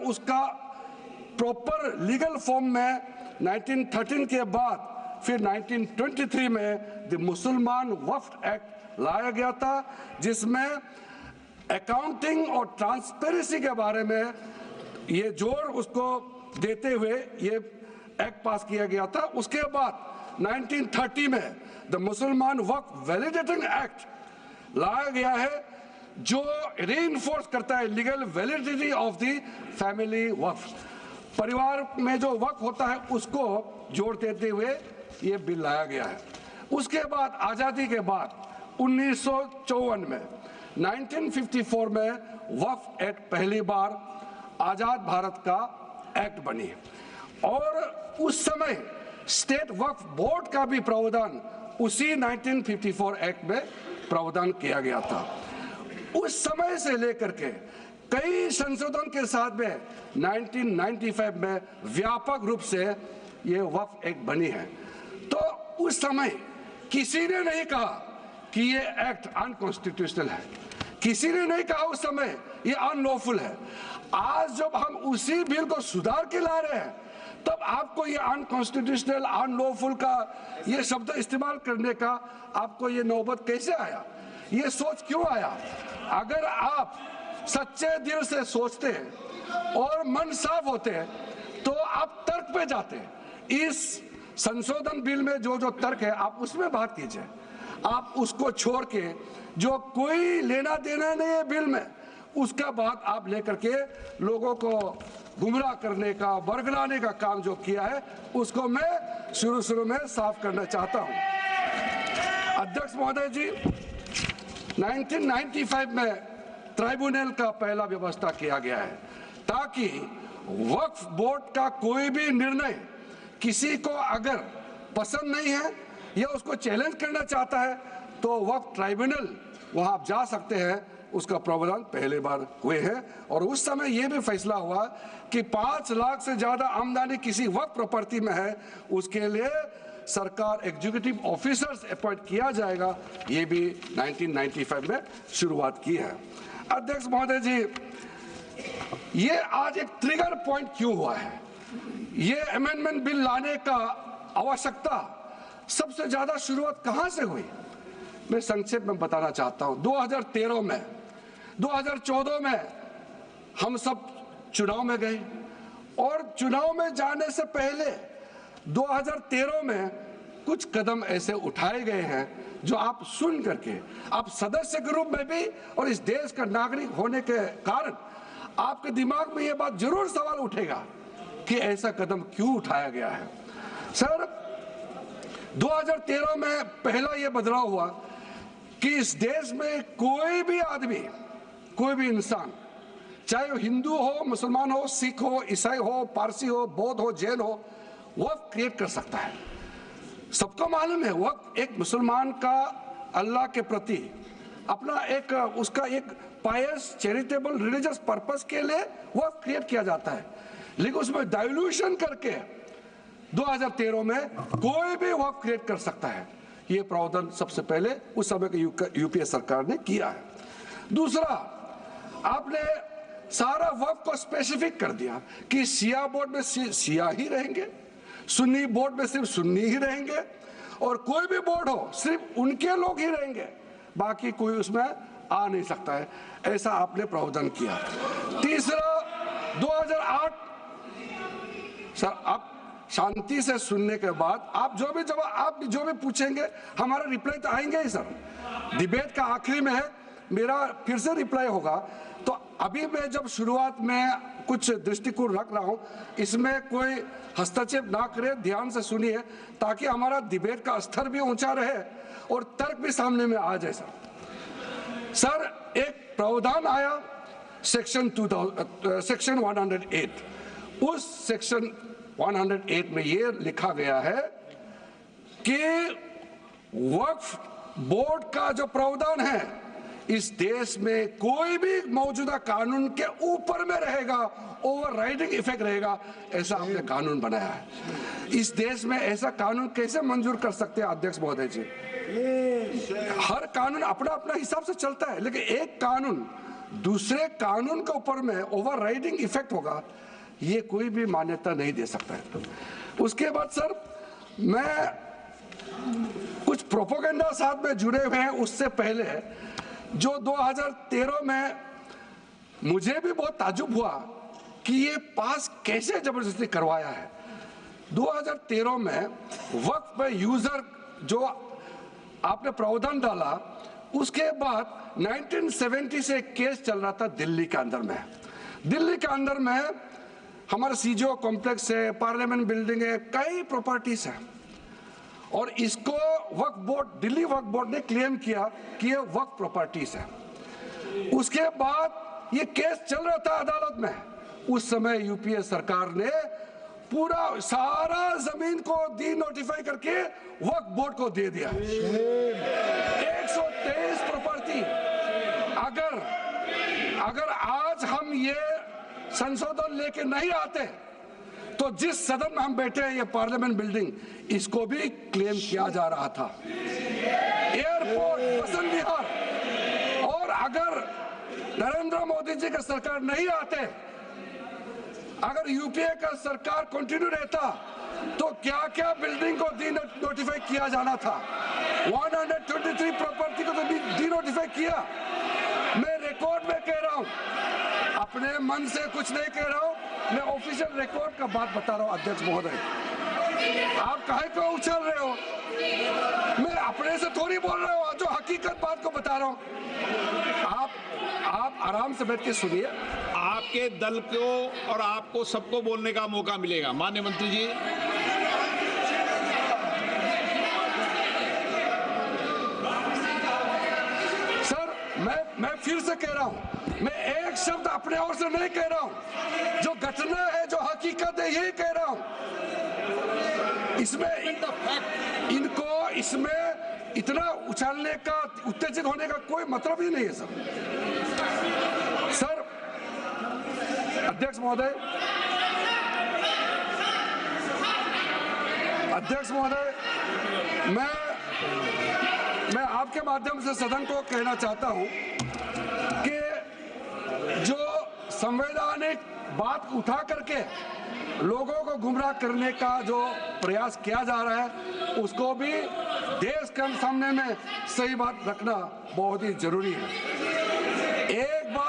उसका proper legal form में 1913 के बाद फिर 1923 में द मुसलमान वक्फ एक्ट लाया गया था, जिसमें अकाउंटिंग और ट्रांसपेरेंसी के बारे में ये जोर उसको देते हुए ये एक्ट पास किया गया था। उसके बाद 1930 में द मुसलमान वक्फ वैलिडेटिंग एक्ट लाया गया है, जो रीइंफोर्स करता है legal validity of the family वक्फ। परिवार में जो वक्फ होता है उसको जोड़ देते हुए ये बिल लाया गया है। उसके बाद आज़ादी के बाद 1954 में 1954 में वक्फ एक्ट पहली बार आज़ाद भारत का एक्ट बनी और उस समय स्टेट वक्फ बोर्ड का भी प्रावधान उसी 1954 एक्ट में प्रावधान किया गया था। उस समय से लेकर के कई संशोधन के साथ में 1995 में व्यापक रूप से ये वक्फ एक्ट बनी है। तो उस समय किसी ने नहीं कहा कि ये एक्ट अनकॉन्स्टिट्यूशनल है, किसी ने नहीं कहा उस समय ये अनलॉफुल है। आज जब हम उसी बिल को सुधार के ला रहे हैं तब आपको ये अनकॉन्स्टिट्यूशनल अनलॉफुल का ये शब्द इस्तेमाल करने का आपको ये नौबत कैसे आया, ये सोच क्यों आया? अगर आप सच्चे दिल से सोचते और मन साफ होते तो आप तर्क पे जाते। इस संशोधन बिल में जो जो तर्क है आप उसमें बात कीजिए, आप उसको छोड़ के जो कोई लेना देना नहीं है बिल में उसका बात आप लेकर के लोगों को गुमराह करने का बरगलाने का काम जो किया है उसको मैं शुरू में साफ करना चाहता हूं। अध्यक्ष महोदय जी, 1995 में ट्राइब्यूनल का पहला व्यवस्था किया गया है ताकि वक्फ बोर्ड का कोई भी निर्णय किसी को अगर पसंद नहीं है या उसको चैलेंज करना चाहता है तो वक्फ ट्राइब्यूनल वहां आप जा सकते हैं। उसका प्रावधान पहले बार हुए हैं और उस समय यह भी फैसला हुआ कि 5 लाख से ज्यादा आमदनी किसी वक्फ प्रॉपर्टी में है उसके लिए सरकार एग्जीक्यूटिव ऑफिसर्स अपॉइंट किया जाएगा, ये भी 1995 में शुरुआत की है। अध्यक्ष महोदय जी, ये आज एक ट्रिगर पॉइंट क्यों हुआ है? ये अमेंडमेंट बिल लाने का आवश्यकता सबसे ज्यादा शुरुआत कहां से हुई? मैं संक्षेप में बताना चाहता हूं। 2013 में 2014 में हम सब चुनाव में गए और चुनाव में जाने से पहले 2013 में कुछ कदम ऐसे उठाए गए हैं जो आप सुन करके आप सदस्य के रूप में भी और इस देश का नागरिक होने के कारण आपके दिमाग में यह बात जरूर सवाल उठेगा कि ऐसा कदम क्यों उठाया गया है। सर, 2013 में पहला यह बदलाव हुआ कि इस देश में कोई भी आदमी, कोई भी इंसान, चाहे वो हिंदू हो, मुसलमान हो, सिख हो, ईसाई हो, पारसी हो, बौद्ध हो, जैन हो, वक्फ क्रिएट कर सकता है। सबको मालूम है वक्फ एक मुसलमान का अल्लाह के प्रति अपना एक उसका एक पायस चैरिटेबल रिलीजियस पर्पस के लिए वक्फ क्रिएट किया जाता है, लेकिन उसमें डाइल्यूशन करके 2013 में कोई भी वक्फ क्रिएट कर सकता है। ये प्रावधान सबसे पहले उस समय की यूपीए सरकार ने किया है। दूसरा, आपने सारा वक्फ को स्पेसिफिक कर दिया कि शिया बोर्ड में शिया ही रहेंगे, सुन्नी बोर्ड में सिर्फ सुन्नी ही रहेंगे और कोई भी बोर्ड हो सिर्फ उनके लोग ही रहेंगे, बाकी कोई उसमें आ नहीं सकता है। ऐसा आपने प्रावधान किया। तीसरा, 2008, सर आप शांति से सुनने के बाद आप जो भी पूछेंगे हमारा रिप्लाई तो आएंगे ही सर। डिबेट का आखिरी में है, मेरा फिर से रिप्लाई होगा। तो अभी मैं जब शुरुआत में कुछ दृष्टिकोण रख रहा हूं, इसमें कोई हस्तक्षेप ना करे, ध्यान से सुनिए ताकि हमारा डिबेट का स्तर भी ऊंचा रहे और तर्क भी सामने में आ जाए। सर, एक प्रावधान आया सेक्शन 108। उस सेक्शन 108 में ये लिखा गया है कि वक्फ बोर्ड का जो प्रावधान है इस देश में कोई भी मौजूदा कानून के ऊपर में रहेगा, ओवरराइडिंग इफेक्ट रहेगा। ऐसा आपने कानून बनाया है। इस देश में ऐसा कानून कैसे मंजूर कर सकते हैं अध्यक्ष महोदय जी? हर कानून अपना अपना हिसाब से चलता है, लेकिन एक कानून दूसरे कानून के ऊपर में ओवरराइडिंग इफेक्ट होगा, ये कोई भी मान्यता नहीं दे सकता है। उसके बाद सर, मैं कुछ प्रोपेगेंडा साथ में जुड़े हुए हैं उससे पहले, जो 2013 में मुझे भी बहुत ताज्जुब हुआ कि ये पास कैसे जबरदस्ती करवाया है। 2013 में वक्फ पे यूजर जो आपने प्रावधान डाला, उसके बाद 1970 से केस चल रहा था दिल्ली के अंदर में। दिल्ली के अंदर में हमारा सीजीओ कॉम्प्लेक्स है, पार्लियामेंट बिल्डिंग है, कई प्रॉपर्टीज है, और इसको वक्फ बोर्ड, दिल्ली वक्फ बोर्ड ने क्लेम किया कि ये वक्फ प्रॉपर्टीज है। उसके बाद ये केस चल रहा था अदालत में। उस समय यूपीए सरकार ने पूरा सारा जमीन को डी नोटिफाई करके वक्फ बोर्ड को दे दिया। 123 प्रॉपर्टी। अगर आज हम ये संशोधन लेके नहीं आते तो जिस सदन में हम बैठे हैं, ये पार्लियामेंट बिल्डिंग, इसको भी क्लेम किया जा रहा था। एयरपोर्ट, बसंत विहार, और अगर नरेंद्र मोदी जी का सरकार नहीं आते, अगर यूपीए का सरकार कंटिन्यू रहता, तो क्या क्या बिल्डिंग को डी नोटिफाई किया जाना था। 123 प्रॉपर्टी को तो डी नोटिफाई किया। मैं रिकॉर्ड में कह रहा हूं, अपने मन से कुछ नहीं कह रहा हूं, मैं ऑफिशियल रिकॉर्ड का बात बता रहा हूं। अध्यक्ष महोदय, आप काहे को उछल रहे हो? मैं अपने से थोड़ी बोल रहा हूं, जो हकीकत बात को बता रहा हूं। आप आराम से बैठ के सुनिए। आपके दल को और आपको सबको बोलने का मौका मिलेगा। माननीय मंत्री जी, सर, मैं फिर से कह रहा हूं, मैं एक शब्द अपने ओर से नहीं कह रहा हूं, जो घटना है, जो हकीकत है, यही कह रहा हूं। इनको इसमें इतना उछालने का, उत्तेजित होने का कोई मतलब ही नहीं है सर। अध्यक्ष महोदय, मैं आपके माध्यम से सदन को कहना चाहता हूं कि जो संवैधानिक बात उठा करके लोगों को गुमराह करने का जो प्रयास किया जा रहा है, उसको भी देश के सामने में सही बात रखना बहुत ही जरूरी है। एक बात